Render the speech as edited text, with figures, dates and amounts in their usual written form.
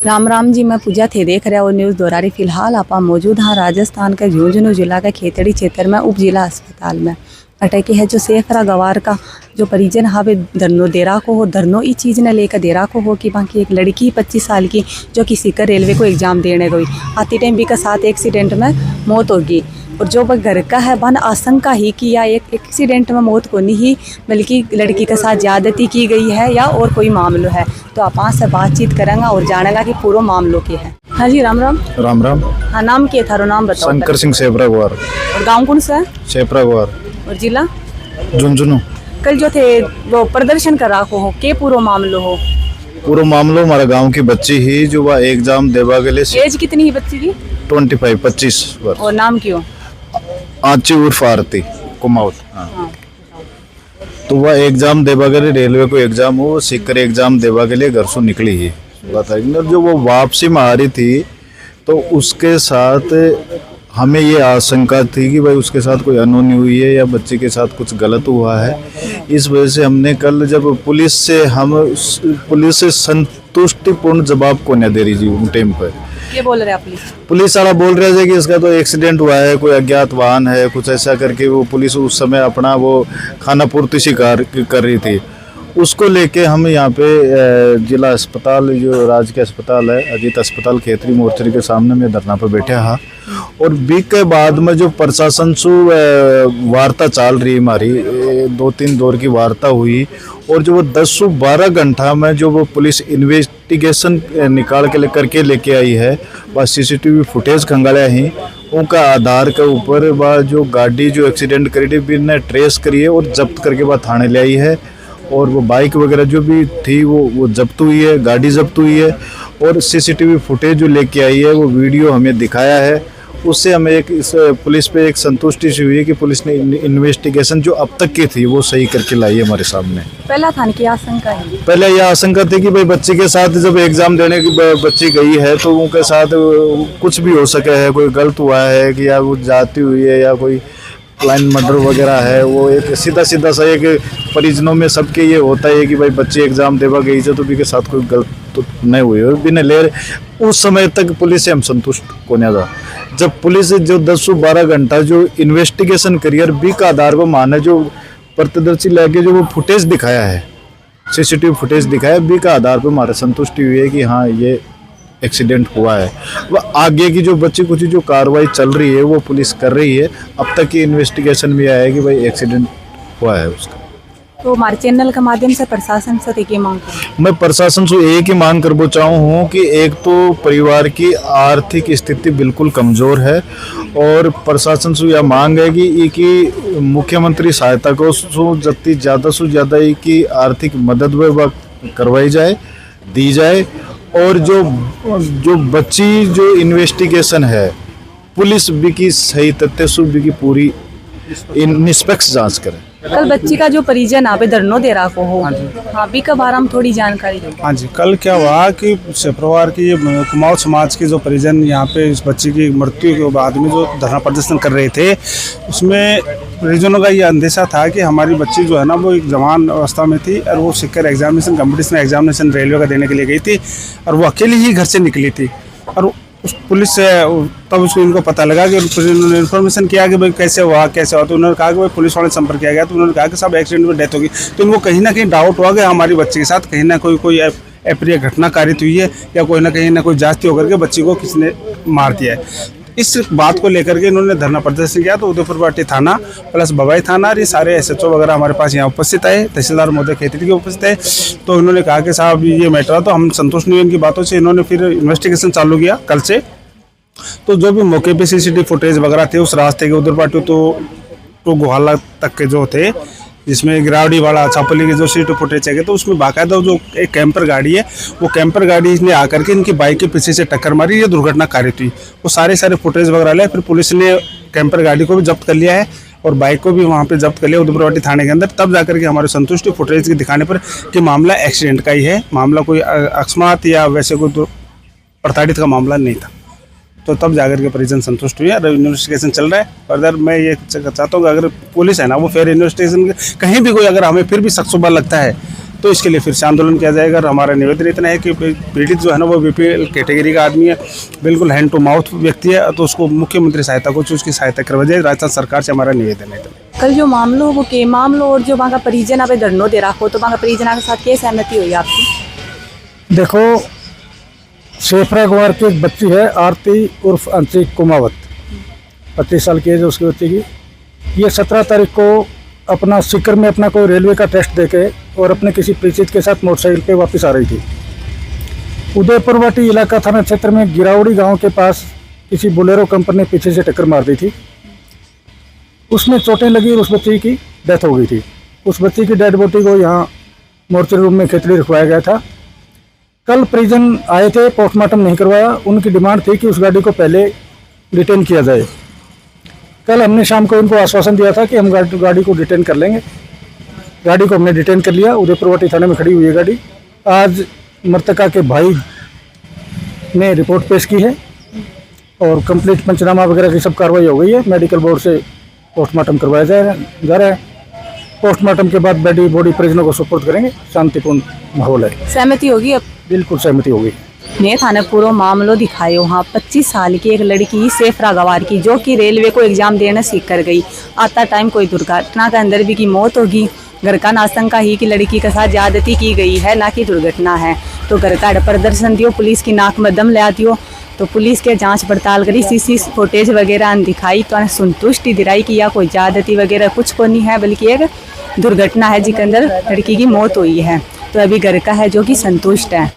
राम राम जी, मैं पूजा थे देख रहे और न्यूज़ दोरारी। फिलहाल आप मौजूद हाँ राजस्थान के झुंझुनू जिला के खेतड़ी क्षेत्र में उप जिला अस्पताल में अटैकी है जो सेफरा गवार का जो परिजन हावे धरनो देरा को हो धरनो ई चीज़ ने लेकर देरा को हो कि बाकी एक लड़की 25 साल की जो कि सीकर रेलवे को एग्ज़ाम देने गई आती टाइम भी का साथ एक्सीडेंट में मौत होगी। और जो वह घर का है बन आशंका ही कि या एक एक्सीडेंट में मौत को नहीं ही बल्कि लड़की के साथ ज़्यादती की गई है या और कोई मामला है। तो आप वहाँ से बातचीत करेंगे और जानेगा कि पूरा मामलों के है। हाँ जी, राम राम। राम राम। हाँ, नाम क्या था? नाम बताओ। शंकर सिंह सेपरा ग्वार। और गाँव कौन सा है? सेपरा ग्वार। और जिला? झुंझुनू। कल जो थे वो प्रदर्शन कर रहा हो के पूरा मामलो हो? पूरा मामलो हमारा गांव की बच्ची ही जो वह एग्जाम देवा के लिए। एज कितनी है बच्ची की? 25 वर्ष। और नाम क्यों? आची उर्फ आरती कुमाऊत। हाँ। तो वह एग्जाम देवा के लिए रेलवे को एग्जाम हो सीकर एग्जाम देवा के लिए घर से निकली ही जो वो वापसी में आ रही थी तो उसके साथ हमें ये आशंका थी कि भाई उसके साथ कोई अनहोनी हुई है या बच्चे के साथ कुछ गलत हुआ है। इस वजह से हमने कल जब पुलिस से संतुष्टिपूर्ण जवाब को न दे रही जी टाइम पर। ये बोल रहे हैं पुलिस वाला बोल रहे थे कि इसका तो एक्सीडेंट हुआ है, कोई अज्ञात वाहन है, कुछ ऐसा करके वो पुलिस उस समय अपना वो खाना पूर्ति शिकार कर रही थी। उसको लेके हम यहाँ पे जिला अस्पताल जो राजकीय अस्पताल है अजीत अस्पताल खेतरी मोर्चरी के सामने में धरना पर बैठे हाँ। और बीक के बाद में जो प्रशासन से वार्ता चल रही हमारी 2-3 दौर की वार्ता हुई और जो वो 10 से 12 घंटा में जो वो पुलिस इन्वेस्टिगेशन निकाल के करके लेके आई है वह CCTV फुटेज खंगाड़ा ही उनका आधार के ऊपर वह जो गाड़ी जो एक्सीडेंट करी थी ने ट्रेस करी है और जब्त करके वह थाने ले आई है। और वो बाइक वगैरह जो भी थी वो जब्त हुई है, गाड़ी जब्त हुई है और CCTV फुटेज जो लेके आई है वो वीडियो हमें दिखाया है। उससे हमें एक इस पुलिस पे एक संतुष्टि सी हुई है कि पुलिस ने इन्वेस्टिगेशन जो अब तक की थी वो सही करके लाई है हमारे सामने। पहला थाने की आशंका है, पहले यह आशंका थी कि भाई बच्चे के साथ जब एग्जाम देने की बच्ची गई है तो उनके साथ कुछ भी हो सके है, कोई गलत हुआ है कि या वो जाती हुई है या कोई क्लाइंट मर्डर वगैरह है। वो एक सीधा सा एक परिजनों में सबके ये होता है कि भाई बच्चे एग्जाम देवा गई है तो भी के साथ कोई गलत तो नहीं हुई और बिना ले उस समय तक पुलिस से हम संतुष्ट को नहीं था। जब पुलिस जो 10 से 12 घंटा जो इन्वेस्टिगेशन करी और बी का आधार पर माने जो प्रत्यदर्शी लेके जो वो फुटेज दिखाया है CCTV फुटेज दिखाया बी का आधार पर हमारे संतुष्टि हुई है कि हाँ ये एक्सीडेंट हुआ है। वह आगे की जो बच्ची कुछ जो कार्रवाई चल रही है वो पुलिस कर रही है। अब तक की इन्वेस्टिगेशन में आया है कि भाई एक्सीडेंट हुआ है उसका। तो हमारे चैनल के माध्यम से प्रशासन से एक ही मांग करूँ, मैं प्रशासन से एक ही मांग करना चाहूँ हूँ कि एक तो परिवार की आर्थिक स्थिति बिल्कुल कमज़ोर है और प्रशासन से यह मांग है कि मुख्यमंत्री सहायता को जितनी ज़्यादा से ज़्यादा की आर्थिक मदद वह करवाई जाए दी जाए और जो बच्ची जो इन्वेस्टिगेशन है पुलिस भी की सही तथ्य से भी की पूरी निष्पक्ष जांच करे। कल बच्ची का जो परिजन आप धरनो दे रहा को हो हाँ भी के बारे में थोड़ी जानकारी दो। हाँ जी, कल क्या हुआ कि परिवार की कुमाऊं समाज के जो परिजन यहाँ पे इस बच्ची की मृत्यु के बाद में जो धरना प्रदर्शन कर रहे थे उसमें परिजनों का ये अंदेशा था कि हमारी बच्ची जो है ना वो एक जवान अवस्था में थी और वो Sikar examination competition examination railway का देने के लिए गई थी और वो अकेली ही घर से निकली थी। और उस पुलिस से तब उसको इनको पता लगा कि उन्होंने इन्फॉर्मेशन किया कि भाई कैसे हुआ तो उन्होंने कहा कि भाई पुलिस वाले संपर्क किया गया तो उन्होंने कहा कि सब एक्सीडेंट में डेथ होगी। तो इनको कहीं ना कहीं डाउट हुआ कि हमारी बच्ची के साथ कहीं ना कोई अप्रिय घटना कारित हुई है या कोई ना कोई जांच होकर के बच्ची को किसने मार दिया है। इस बात को लेकर के इन्होंने धरना प्रदर्शन किया तो उदयपुर पाटी थाना प्लस बवाई थाना और ये सारे SHO वगैरह हमारे पास यहाँ उपस्थित आए, तहसीलदार महोदय खेतरी के उपस्थित आए। तो इन्होंने कहा कि साहब ये मैटर तो हम संतुष्ट नहीं हुए इनकी बातों से। इन्होंने फिर इन्वेस्टिगेशन चालू किया कल से। तो जो भी मौके पे CCTV फुटेज वगैरह थे उस रास्ते के उधर पाटी तो गुहाला तक के जो थे जिसमें गिरावड़ी वाला छापली के जो CCTV फुटेज है तो उसमें बाकायदा जो एक कैंपर गाड़ी है वो कैंपर गाड़ी ने आकर के इनकी बाइक के पीछे से टक्कर मारी, ये दुर्घटना कारित हुई। वो सारे फुटेज वगैरह लिया, फिर पुलिस ने कैंपर गाड़ी को भी जब्त कर लिया है और बाइक को भी वहाँ पे जब्त कर लिया उदयपुर थाने के अंदर। तब जाकर के हमारे संतुष्टि फुटेज के दिखाने पर कि मामला एक्सीडेंट का ही है, मामला कोई अकस्मात या वैसे कोई प्रताड़ित का मामला नहीं था। तो तब जाकर के परिजन संतुष्ट हुए और इन्वेस्टिगेशन चल रहा है। फर्दर मैं ये चाहता हूँ कि अगर पुलिस है ना वो फेयर इन्वेस्टिगेशन कहीं भी कोई अगर हमें फिर भी शक शुबा लगता है तो इसके लिए फिर से आंदोलन किया जाएगा। और हमारा निवेदन इतना है कि पीड़ित जो है ना वो BPL कैटेगरी का आदमी है, बिल्कुल हैंड टू माउथ व्यक्ति है, तो उसको मुख्यमंत्री सहायता को उसकी सहायता करवाई जाए। राजस्थान सरकार से हमारा निवेदन है। कल जो मामलों वो के मामलों और जो वहाँ का परिजन अब धरनो दे रहा हो, तो वहाँ का परिजन के साथ क्या सहमति हुई आपकी? देखो, सेफरा गवार की एक बच्ची है आरती उर्फ अंशी कुमावत, 25 साल की एज है उसकी बच्ची की। ये 17 तारीख को अपना सीकर में अपना कोई रेलवे का टेस्ट देके और अपने किसी परिचित के साथ मोटरसाइकिल पे वापस आ रही थी। उदयपुरवाटी इलाका थाना क्षेत्र में गिरावड़ी गांव के पास किसी बोलेरो कंपनी ने पीछे से टक्कर मार दी थी। उसमें चोटें लगी और उस बच्ची की डेथ हो गई थी। उस बच्ची की डेड बॉडी को यहाँ मोर्चरी रूम में खेतड़ी रखवाया गया था। कल परिजन आए थे, पोस्टमार्टम नहीं करवाया। उनकी डिमांड थी कि उस गाड़ी को पहले डिटेन किया जाए। कल हमने शाम को इनको आश्वासन दिया था कि हम गाड़ी को डिटेन कर लेंगे। गाड़ी को हमने डिटेन कर लिया। उदयपुरवाटी थाने में खड़ी हुई है गाड़ी। आज मृतका के भाई ने रिपोर्ट पेश की है और कंप्लीट पंचनामा वगैरह की सब कार्रवाई हो गई है। मेडिकल बोर्ड से पोस्टमार्टम करवाया जा रहा है। पोस्टमार्टम के बाद बॉडी परिजनों को सुपुर्द करेंगे। शांतिपूर्ण माहौल है। सहमति होगी अब? बिल्कुल सहमति होगी। ने थाने पूरा मामलो दिखायो। हाँ, 25 साल की एक लड़की सेफरा गवार की, जो कि रेलवे को एग्जाम देने सीख कर गई। आता टाइम कोई दुर्घटना के अंदर भी की मौत होगी। घर का आशंका ही कि लड़की के साथ ज्यादती की गई है, ना कि दुर्घटना है। तो घर का प्रदर्शन दियो, पुलिस की नाक में दम ले दियो। तो पुलिस के जांच पड़ताल करी, CC फुटेज वगैरह दिखाई, तो संतुष्टि दिलाई कि या कोई ज्यादती वगैरह कुछ को नहीं है, बल्कि एक दुर्घटना है जिसके अंदर लड़की की मौत हुई है। तो अभी घर का है जो कि संतुष्ट है।